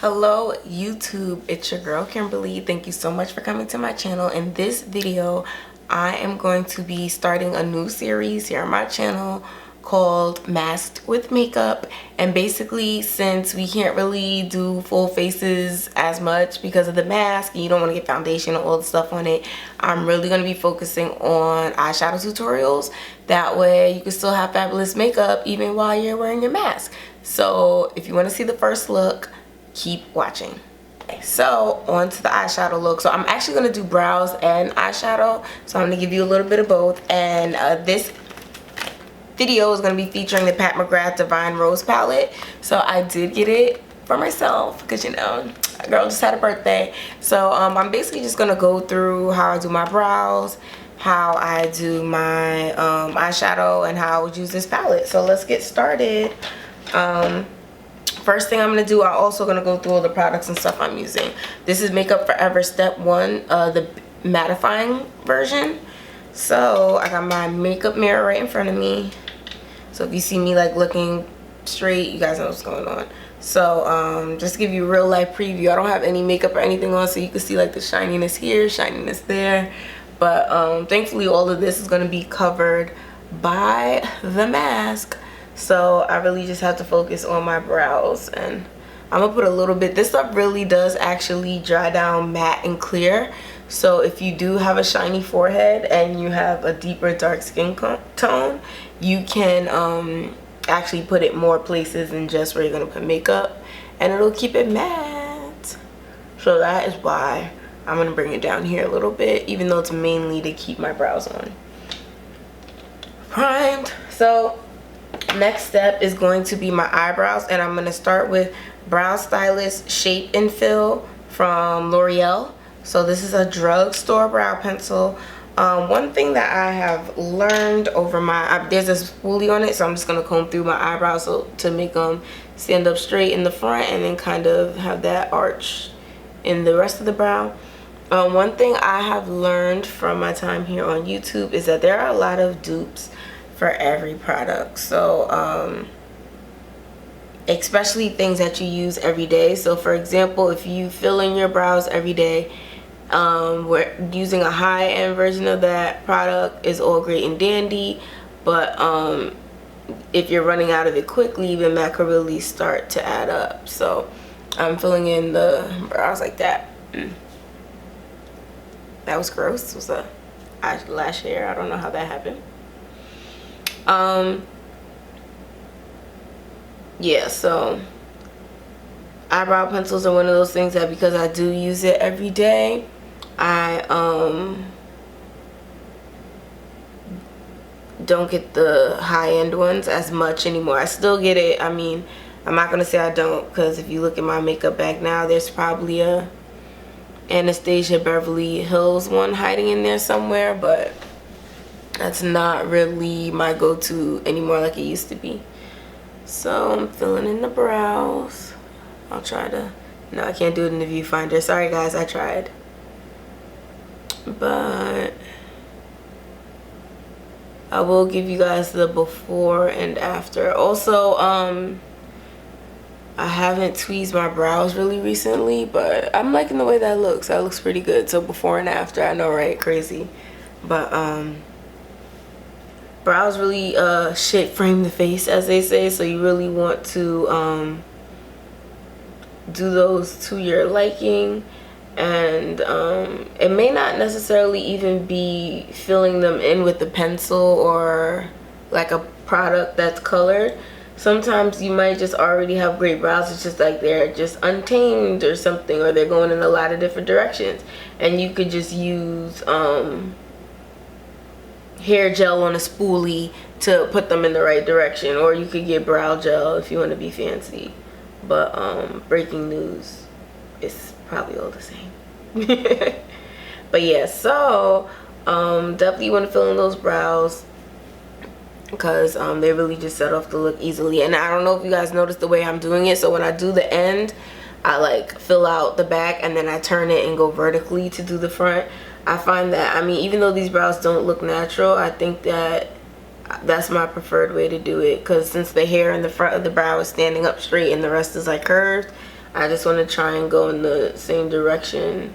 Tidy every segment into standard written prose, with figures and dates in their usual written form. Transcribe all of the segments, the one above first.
Hello YouTube, it's your girl Kimberly. Thank you so much for coming to my channel. In this video I am going to be starting a new series here on my channel called Masked with Makeup. And basically, since we can't really do full faces as much because of the mask and you don't want to get foundation and all the stuff on it, I'm really going to be focusing on eyeshadow tutorials. That way you can still have fabulous makeup even while you're wearing your mask. So if you want to see the first look, keep watching. So on to the eyeshadow look. So I'm actually going to do brows and eyeshadow, so I'm going to give you a little bit of both. And this video is going to be featuring the Pat McGrath Divine Rose palette. So I did get it for myself because, you know, a girl just had a birthday. So I'm basically just going to go through how I do my brows, how I do my eyeshadow, and how I would use this palette. So let's get started. First thing I'm going to do, I'm also going to go through all the products and stuff I'm using. This is Makeup Forever Step 1, the mattifying version. So I got my makeup mirror right in front of me. So if you see me like looking straight, you guys know what's going on. So just to give you a real life preview, I don't have any makeup or anything on, so you can see like the shininess here, shininess there. But thankfully all of this is going to be covered by the mask. So I really just have to focus on my brows, and I'm gonna put a little bit. This stuff really does actually dry down matte and clear. So if you do have a shiny forehead and you have a deeper dark skin tone, you can actually put it more places than just where you're gonna put makeup, and it'll keep it matte. So that is why I'm gonna bring it down here a little bit, even though it's mainly to keep my brows on. Primed. So next step is going to be my eyebrows, and I'm going to start with Brow Stylist Shape and Fill from L'Oreal. So this is a drugstore brow pencil. One thing that I have learned over my, there's a spoolie on it, so I'm just going to comb through my eyebrows to make them stand up straight in the front and then kind of have that arch in the rest of the brow. One thing I have learned from my time here on YouTube is that there are a lot of dupes for every product. So especially things that you use every day. So for example, if you fill in your brows every day, we're using a high-end version of that product is all great and dandy, but if you're running out of it quickly, then that could really start to add up. So I'm filling in the brows like that. That was gross. It was a lash hair. I don't know how that happened. Yeah, so eyebrow pencils are one of those things that, because I do use it every day, I don't get the high-end ones as much anymore. I still get it. I mean, I'm not gonna say I don't, because if you look at my makeup bag now, there's probably a Anastasia Beverly Hills one hiding in there somewhere, but that's not really my go-to anymore like it used to be. So I'm filling in the brows. I'll try to, no, I can't do it in the viewfinder. Sorry guys, I tried. But I will give you guys the before and after. Also, I haven't tweezed my brows really recently, but I'm liking the way that looks. That looks pretty good. So before and after, I know, right? Crazy. But brows really shit frame the face, as they say, so you really want to do those to your liking. And it may not necessarily even be filling them in with the pencil or like a product that's colored. Sometimes you might just already have great brows. It's just like they're just untamed or something, or they're going in a lot of different directions, and you could just use hair gel on a spoolie to put them in the right direction, or you could get brow gel if you want to be fancy. But breaking news, it's probably all the same. But yeah, so definitely want to fill in those brows, because they really just set off the look easily. And I don't know if you guys noticed the way I'm doing it. So when I do the end, I like fill out the back and then I turn it and go vertically to do the front. I find that, I mean, even though these brows don't look natural, I think that that's my preferred way to do it, because since the hair in the front of the brow is standing up straight and the rest is like curved, I just want to try and go in the same direction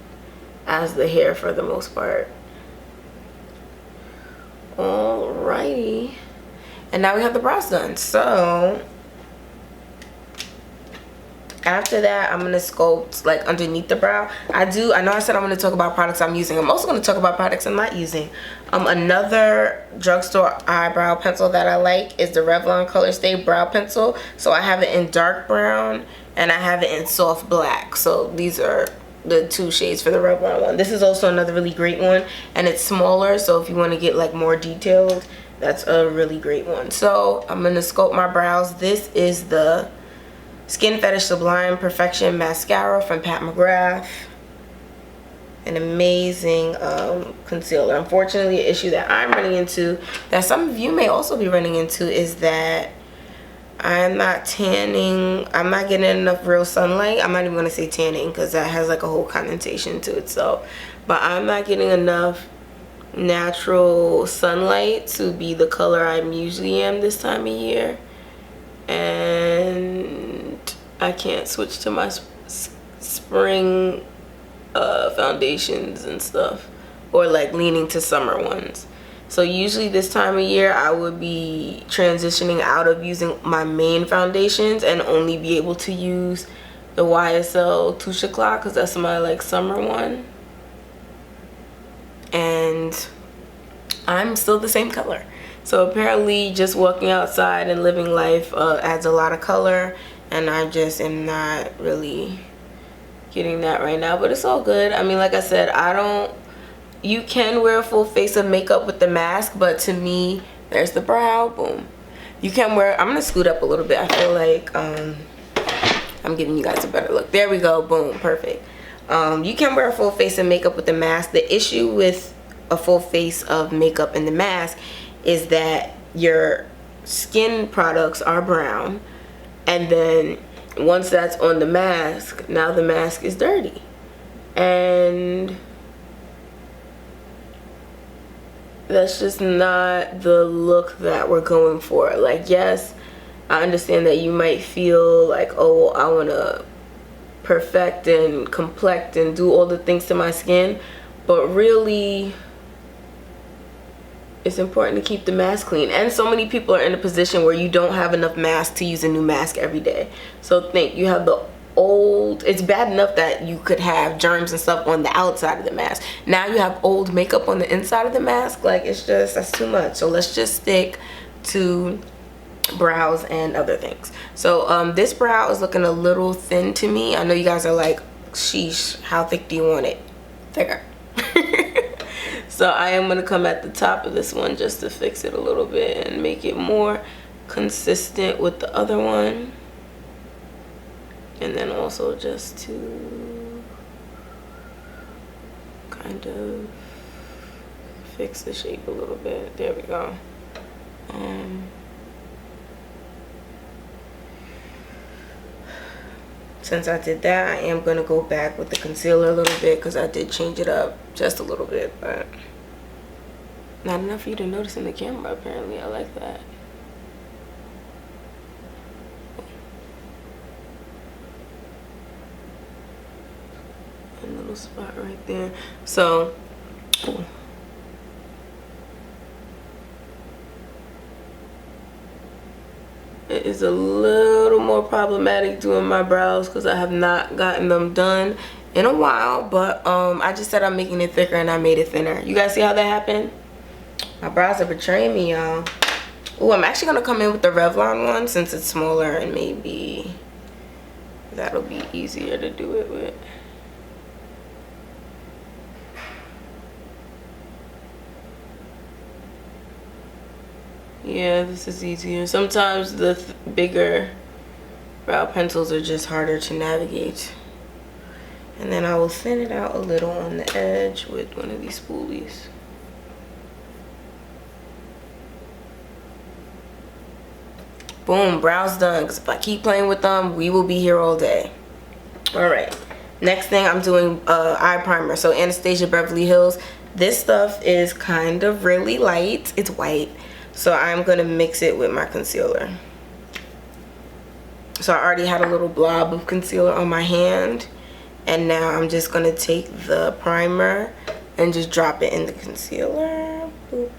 as the hair for the most part. Alrighty. And now we have the brows done. So after that, I'm gonna sculpt like underneath the brow. I know I said I'm gonna talk about products I'm using. I'm also gonna talk about products I'm not using. Another drugstore eyebrow pencil that I like is the Revlon Colorstay brow pencil. So I have it in dark brown and I have it in soft black. So these are the two shades for the Revlon one. This is also another really great one, and it's smaller, so if you want to get like more detailed, that's a really great one. So I'm gonna sculpt my brows. This is the Skin Fetish Sublime Perfection Mascara from Pat McGrath. An amazing concealer. Unfortunately, an issue that I'm running into, that some of you may also be running into, is that I'm not tanning. I'm not getting enough real sunlight. I'm not even going to say tanning because that has like a whole connotation to itself. But I'm not getting enough natural sunlight to be the color I usually am this time of year. And I can't switch to my spring foundations and stuff, or like leaning to summer ones. So usually this time of year I would be transitioning out of using my main foundations and only be able to use the YSL Touche Éclat because that's my like summer one. And I'm still the same color. So apparently just walking outside and living life adds a lot of color, and I just am not really getting that right now, but it's all good. I mean, like I said, you can wear a full face of makeup with the mask, but to me, there's the brow, boom. You can wear, I'm gonna scoot up a little bit. I feel like I'm giving you guys a better look. There we go, boom, perfect. You can wear a full face of makeup with the mask. The issue with a full face of makeup and the mask is that your skin products are brown, and then once that's on the mask, now the mask is dirty. And that's just not the look that we're going for. Like, yes, I understand that you might feel like, oh, I want to perfect and complex and do all the things to my skin, but really it's important to keep the mask clean. And so many people are in a position where you don't have enough mask to use a new mask every day. So think, you have the old, it's bad enough that you could have germs and stuff on the outside of the mask. Now you have old makeup on the inside of the mask. Like, it's just, that's too much. So let's just stick to brows and other things. So this brow is looking a little thin to me. I know you guys are like, sheesh, how thick do you want it? Thicker. So I am going to come at the top of this one just to fix it a little bit and make it more consistent with the other one. And then also just to kind of fix the shape a little bit. There we go. Since I did that, I am going to go back with the concealer a little bit because I did change it up just a little bit, but not enough for you to notice in the camera apparently. I like that. A little spot right there. So it is a little more problematic doing my brows because I have not gotten them done in a while, but I just said I'm making it thicker and I made it thinner. You guys see how that happened? My brows are betraying me, y'all. Oh, I'm actually gonna come in with the Revlon one since it's smaller and maybe that'll be easier to do it with. Yeah, this is easier. Sometimes the bigger brow pencils are just harder to navigate. And then I will thin it out a little on the edge with one of these spoolies. Boom, brows done. Because if I keep playing with them, we will be here all day. Alright, next thing I'm doing eye primer. So Anastasia Beverly Hills. This stuff is kind of really light. It's white. So I'm going to mix it with my concealer. So I already had a little blob of concealer on my hand, and now I'm just gonna take the primer and just drop it in the concealer. Boop.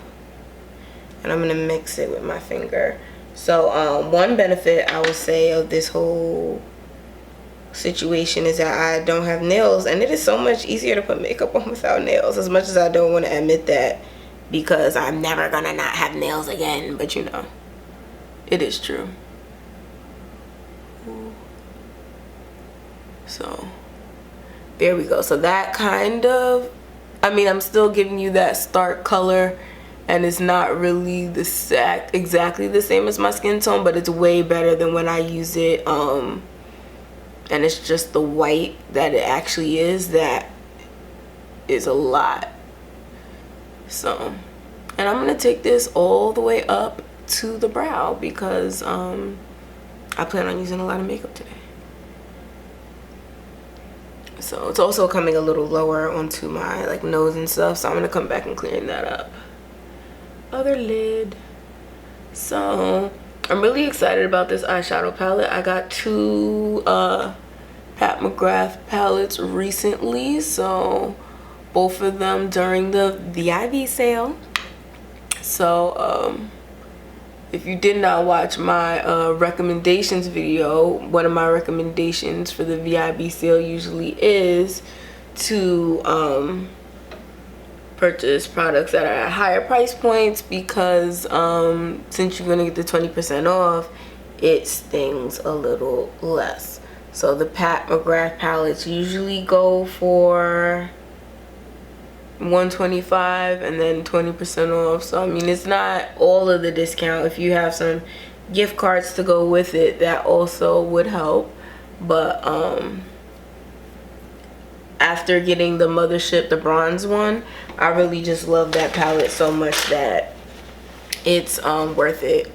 And I'm gonna mix it with my finger. So one benefit I would say of this whole situation is that I don't have nails, and it is so much easier to put makeup on without nails, as much as I don't want to admit that, because I'm never gonna not have nails again, but you know, it is true. So there we go. So that kind of, I mean, I'm still giving you that stark color, and it's not really the exactly the same as my skin tone, but it's way better than when I use it and it's just the white that it actually is that is a lot. So, and I'm gonna take this all the way up to the brow because I plan on using a lot of makeup today. So it's also coming a little lower onto my like nose and stuff, so I'm gonna come back and clean that up. Other lid. So I'm really excited about this eyeshadow palette. I got two Pat McGrath palettes recently, so both of them during the VII sale. So if you did not watch my recommendations video, one of my recommendations for the VIB sale usually is to purchase products that are at higher price points, because since you're gonna get the 20% off, it stings a little less. So the Pat McGrath palettes usually go for $125 and then 20% off. So I mean, it's not all of the discount. If you have some gift cards to go with it, that also would help. But after getting the Mothership, the bronze one, I really just love that palette so much that it's worth it.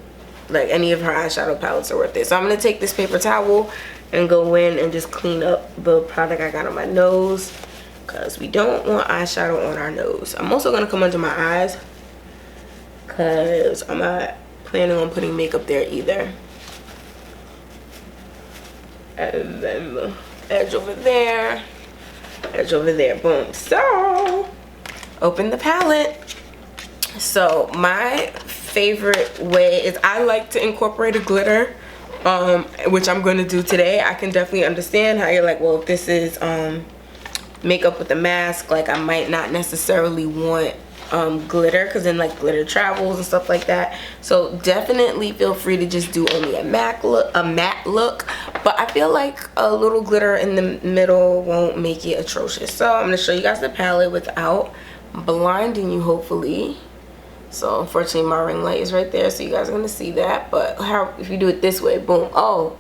Like any of her eyeshadow palettes are worth it. So I'm gonna take this paper towel and go in and just clean up the product I got on my nose, because we don't want eyeshadow on our nose. I'm also gonna come under my eyes because I'm not planning on putting makeup there either. And then the edge over there, edge over there, boom. So open the palette. So my favorite way is I like to incorporate a glitter, which I'm going to do today. I can definitely understand how you're like, well, if this is makeup with a mask, like I might not necessarily want glitter, because then like glitter travels and stuff like that. So definitely feel free to just do only a matte look, but I feel like a little glitter in the middle won't make it atrocious. So I'm going to show you guys the palette without blinding you, hopefully. So unfortunately my ring light is right there, so you guys are going to see that. But how if you do it this way, boom, oh,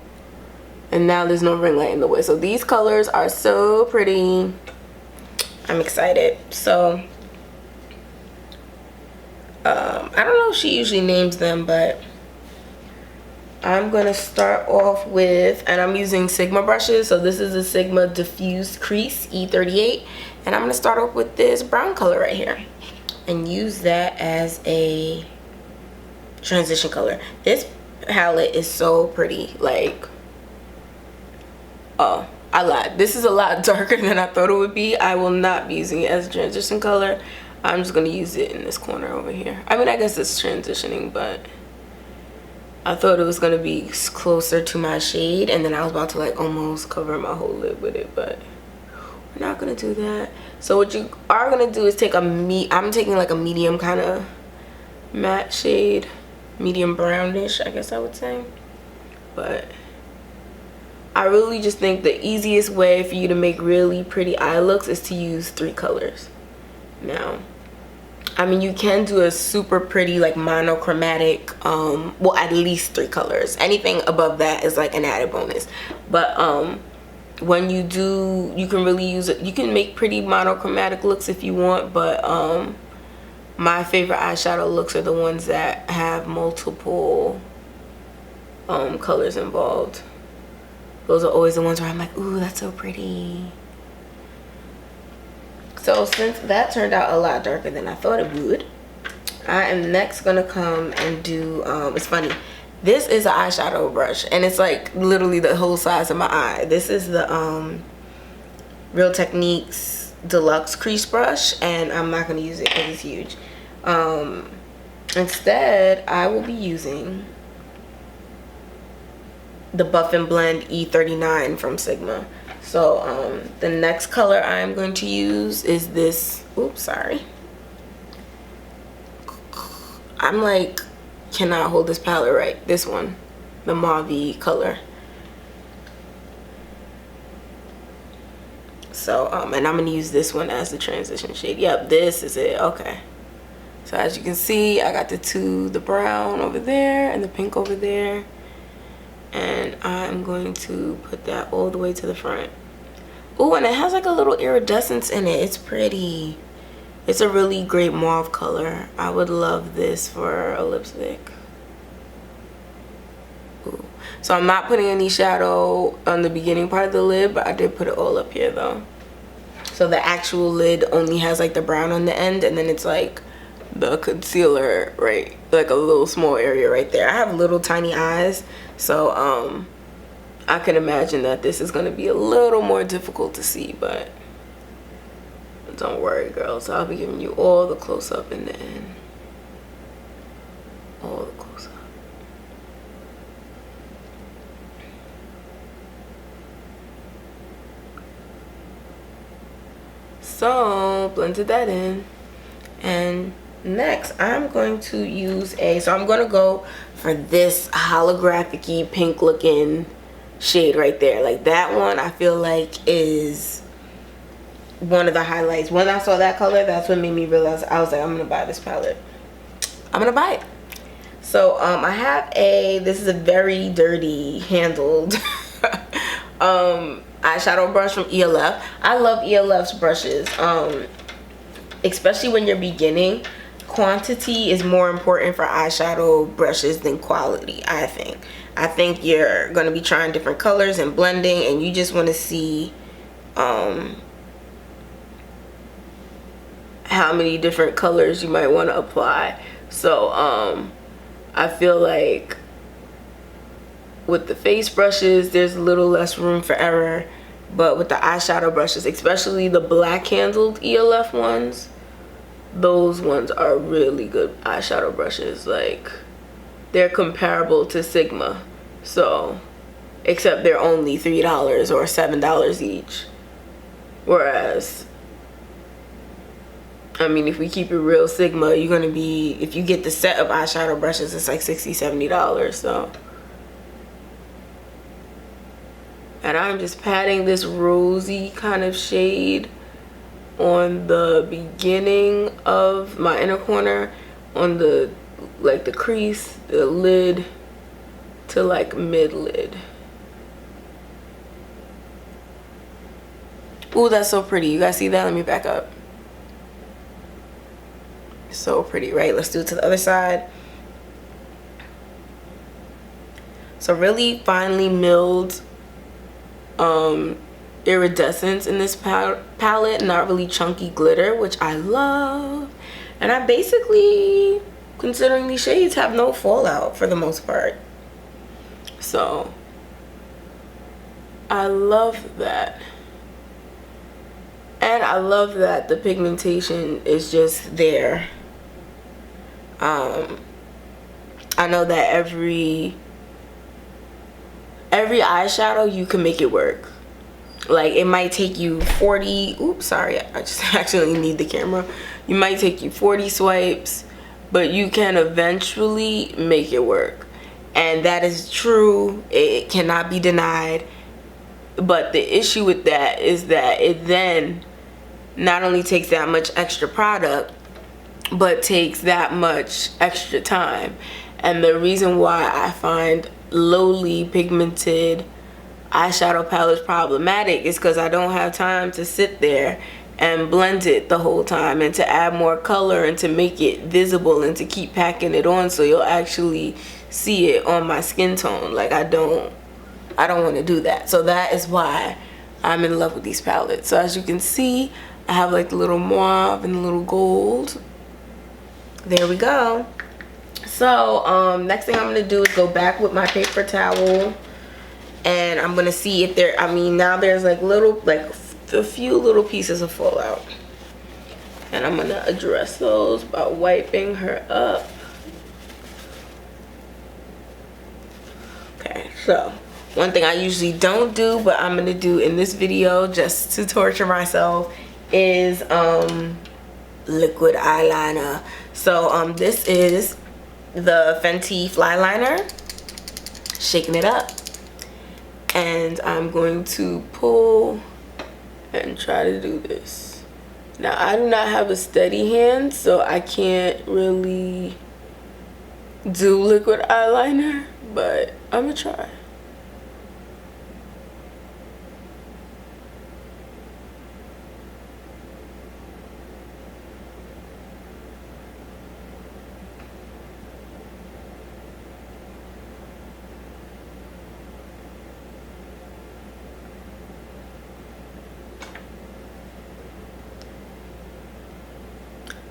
and now there's no ring light in the way. So these colors are so pretty. I'm excited. So I don't know if she usually names them, but I'm gonna start off with, and I'm using Sigma brushes. So this is a Sigma Diffused Crease E38, and I'm gonna start off with this brown color right here and use that as a transition color. This palette is so pretty. Like, oh, I lied. This is a lot darker than I thought it would be. I will not be using it as a transition color. I'm just gonna use it in this corner over here. I mean, I guess it's transitioning, but I thought it was gonna be closer to my shade, and then I was about to like almost cover my whole lid with it, but we're not gonna do that. So what you are gonna do is take I'm taking like a medium kind of matte shade, medium brownish, I guess I would say. But I really just think the easiest way for you to make really pretty eye looks is to use 3 colors. Now, I mean, you can do a super pretty like monochromatic, well, at least 3 colors. Anything above that is like an added bonus. But when you do, you can really use it. You can make pretty monochromatic looks if you want, but my favorite eyeshadow looks are the ones that have multiple colors involved. Those are always the ones where I'm like, ooh, that's so pretty. So since that turned out a lot darker than I thought it would, I am next gonna come and do, it's funny, This is an eyeshadow brush, and it's like literally the whole size of my eye. This is the Real Techniques Deluxe Crease Brush, and I'm not going to use it because it's huge. Instead, I will be using the Buff and Blend E39 from Sigma. So the next color I'm going to use is this. Oops, sorry. I'm like, cannot hold this palette right. This one, the mauve color. So and I'm gonna use this one as the transition shade. Yep, this is it. Okay. So as you can see, I got the brown over there and the pink over there. And I'm going to put that all the way to the front. Oh, and it has like a little iridescence in it. It's pretty. It's a really great mauve color. I would love this for a lipstick. Ooh. So I'm not putting any shadow on the beginning part of the lid, but I did put it all up here though. So the actual lid only has like the brown on the end, and then it's like the concealer, right, like a little small area right there. I have little tiny eyes, so I can imagine that this is going to be a little more difficult to see, but don't worry, girls. I'll be giving you all the close-up in the end. All the close-up. So blended that in, and next I'm going to use so I'm going to go for this holographic-y pink looking shade right there. Like that one I feel like is one of the highlights. When I saw that color, that's what made me realize, I was like, I'm gonna buy this palette. I'm gonna buy it. So I have this is a very dirty handled eyeshadow brush from ELF. I love ELF's brushes, especially when you're beginning. Quantity is more important for eyeshadow brushes than quality, I think. I think you're going to be trying different colors and blending, and you just want to see how many different colors you might want to apply. So I feel like with the face brushes, there's a little less room for error, but with the eyeshadow brushes, especially the black handled ELF ones, those ones are really good eyeshadow brushes. Like, they're comparable to Sigma, so except they're only $3 or $7 each. Whereas, I mean, if we keep it real, Sigma, you're gonna be, if you get the set of eyeshadow brushes, it's like $60-$70. So, and I'm just patting this rosy kind of shade on the beginning of my inner corner, on the, like the crease, the lid to like mid lid. Ooh, that's so pretty. You guys see that? Let me back up. So pretty, right? Let's do it to the other side. So really finely milled iridescence in this palette, not really chunky glitter, which I love. And I basically, considering these shades, have no fallout for the most part. So I love that. And I love that the pigmentation is just there. I know that every eyeshadow, you can make it work. Like, it might take you 40, oops, sorry, I just actually need the camera. You might take you 40 swipes, but you can eventually make it work. And that is true. It cannot be denied. But the issue with that is that it then not only takes that much extra product, but takes that much extra time. And the reason why I find lowly pigmented eyeshadow palettes problematic is because I don't have time to sit there and blend it the whole time, and to add more color, and to make it visible, and to keep packing it on so you'll actually see it on my skin tone. Like, I don't want to do that. So that is why I'm in love with these palettes. So as you can see, I have like the little mauve and the little gold. There we go. So next thing I'm gonna do is go back with my paper towel, and I'm gonna see if there, I mean, now there's like a few little pieces of fallout, and I'm gonna address those by wiping her up. Okay, so one thing I usually don't do, but I'm gonna do in this video just to torture myself, is liquid eyeliner. So this is the Fenty Fly Liner. Shaking it up, and I'm going to pull and try to do this. Now I do not have a steady hand, so I can't really do liquid eyeliner, but I'm gonna try.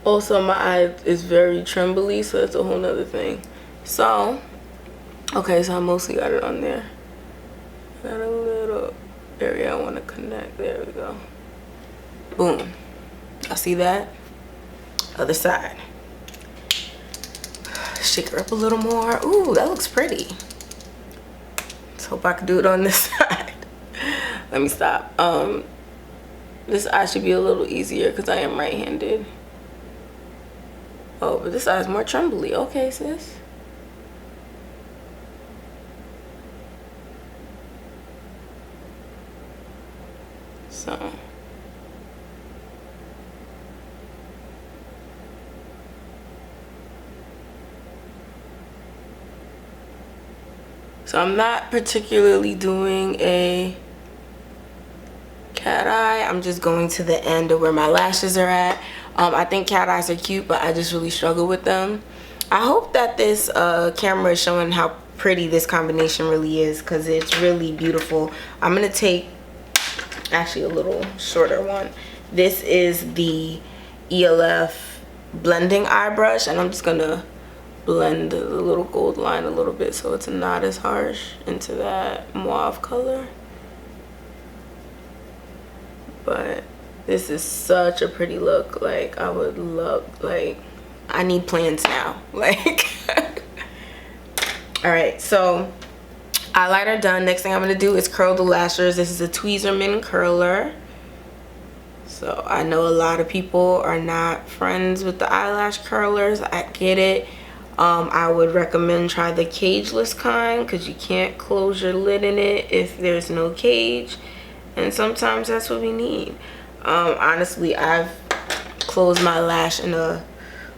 Also, my eye is very trembly, so that's a whole nother thing. So, okay, so I mostly got it on there. Got a little area I want to connect. There we go. Boom. Y'all see that? Other side. Shake her up a little more. Ooh, that looks pretty. Let's hope I can do it on this side. Let me stop. This eye should be a little easier because I am right-handed. Oh, but this eye is more trembly. Okay, sis. So I'm not particularly doing a cat eye. I'm just going to the end of where my lashes are at. I think cat eyes are cute, but I just really struggle with them. I hope that this camera is showing how pretty this combination really is, because it's really beautiful. I'm going to take actually a little shorter one. This is the ELF blending eye brush, and I'm just going to blend the little gold line a little bit so it's not as harsh into that mauve color. But this is such a pretty look. Like, I would love, like, I need plans now. Like, all right, so eyeliner done. Next thing I'm gonna do is curl the lashes. This is a Tweezerman curler. So I know a lot of people are not friends with the eyelash curlers. I get it. I would recommend try the cageless kind, because you can't close your lid in it if there's no cage, and sometimes that's what we need. Honestly, I've closed my lash in a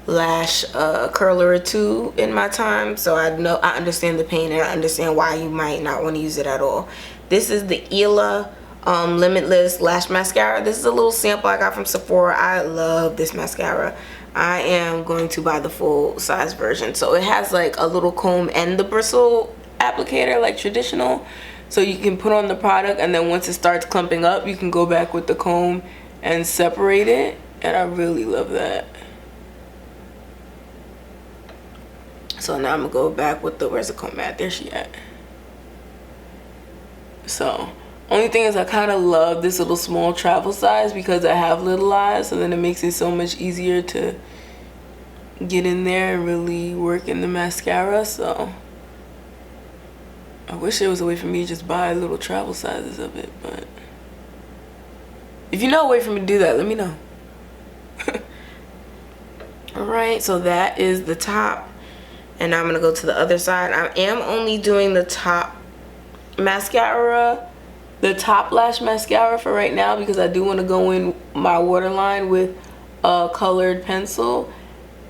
lash curler or two in my time, so I understand the pain, and I understand why you might not want to use it at all. This is the Ela Limitless Lash Mascara. This is a little sample I got from Sephora. I love this mascara. I am going to buy the full size version. So it has like a little comb and the bristle applicator, like traditional. So you can put on the product, and then once it starts clumping up, you can go back with the comb and separate it. And I really love that. So now I'm gonna go back with the, where's the comb at? There she at. So only thing is, I kind of love this little small travel size because I have little eyes, so then it makes it so much easier to get in there and really work in the mascara. So I wish there was a way for me to just buy little travel sizes of it, but if you know a way for me to do that, let me know. Alright, so that is the top, and now I'm going to go to the other side. I am only doing the top mascara, the top lash mascara for right now, because I do want to go in my waterline with a colored pencil,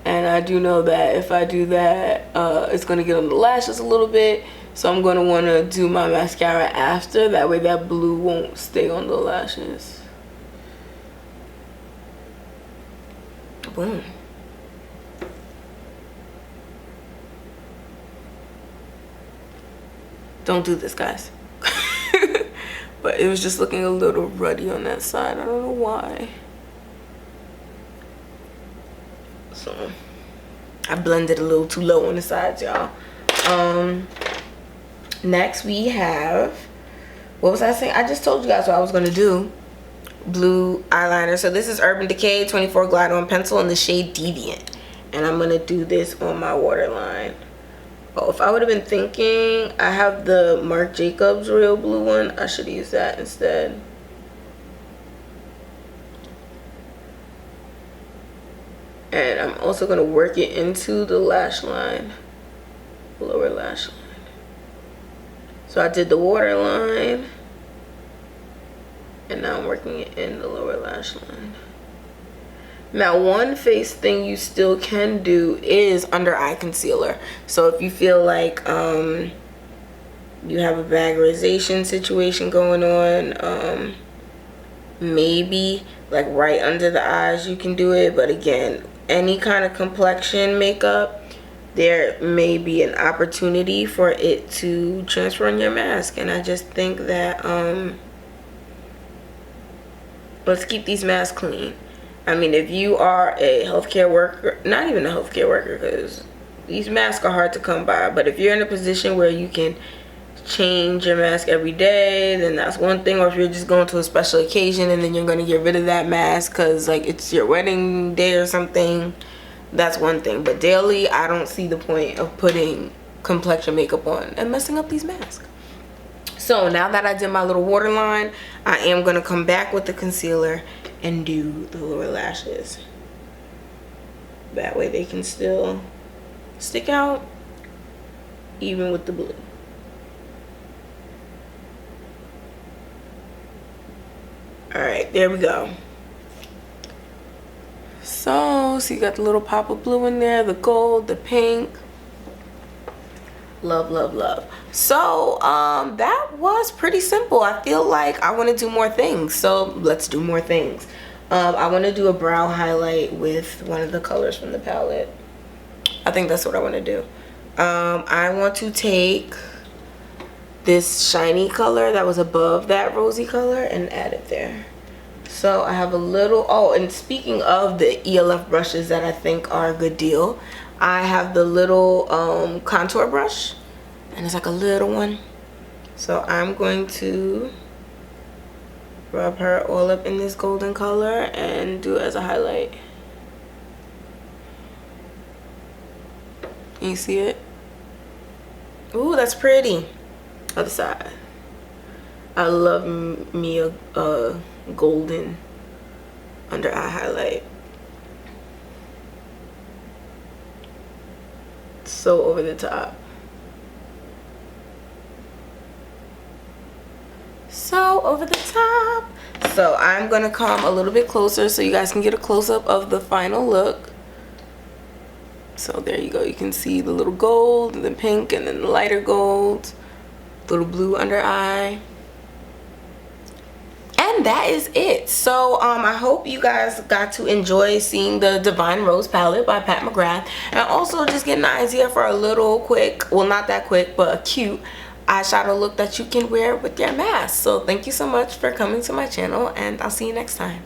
and I do know that if I do that, it's going to get on the lashes a little bit, so I'm going to want to do my mascara after, that way that blue won't stay on the lashes. Boom. Don't do this, guys. But it was just looking a little ruddy on that side. I don't know why. So I blended a little too low on the sides, y'all. Next we have, what was I saying? I just told you guys what I was gonna do. Blue eyeliner. So this is Urban Decay 24 Glide On Pencil in the shade Deviant. And I'm gonna do this on my waterline. Oh, if I would have been thinking, I have the Marc Jacobs Royal Blue one. I should use that instead. And I'm also gonna work it into the lash line, lower lash line. So I did the waterline, and now I'm working it in the lower lash line. Now, one face thing you still can do is under eye concealer. So if you feel like you have a bagarization situation going on, maybe like right under the eyes you can do it. But again, any kind of complexion makeup, there may be an opportunity for it to transfer on your mask. And I just think that let's keep these masks clean. I mean, if you are a healthcare worker, not even a healthcare worker, because these masks are hard to come by, but if you're in a position where you can change your mask every day, then that's one thing. Or if you're just going to a special occasion and then you're going to get rid of that mask because like it's your wedding day or something, that's one thing. But daily, I don't see the point of putting complexion makeup on and messing up these masks. So now that I did my little waterline, I am going to come back with the concealer and do the lower lashes. That way they can still stick out even with the blue. Alright, there we go. So you got the little pop of blue in there, the gold, the pink. Love, love, love. So that was pretty simple. I feel like I want to do more things, so let's do more things. I want to do a brow highlight with one of the colors from the palette. I think that's what I want to do. I want to take this shiny color that was above that rosy color and add it there. So I have a little, oh, and speaking of the ELF brushes that I think are a good deal, I have the little contour brush, and it's like a little one. So I'm going to rub her all up in this golden color and do it as a highlight. Can you see it? Ooh, that's pretty. Other side. I love me a golden under eye highlight. So over the top. So over the top. So I'm gonna come a little bit closer so you guys can get a close-up of the final look. So there you go. You can see the little gold and the pink and then the lighter gold, little blue under eye. And that is it. So I hope you guys got to enjoy seeing the Divine Rose palette by Pat McGrath, and also just get an idea for a little quick, well, not that quick, but a cute eyeshadow look that you can wear with your mask. So thank you so much for coming to my channel, and I'll see you next time.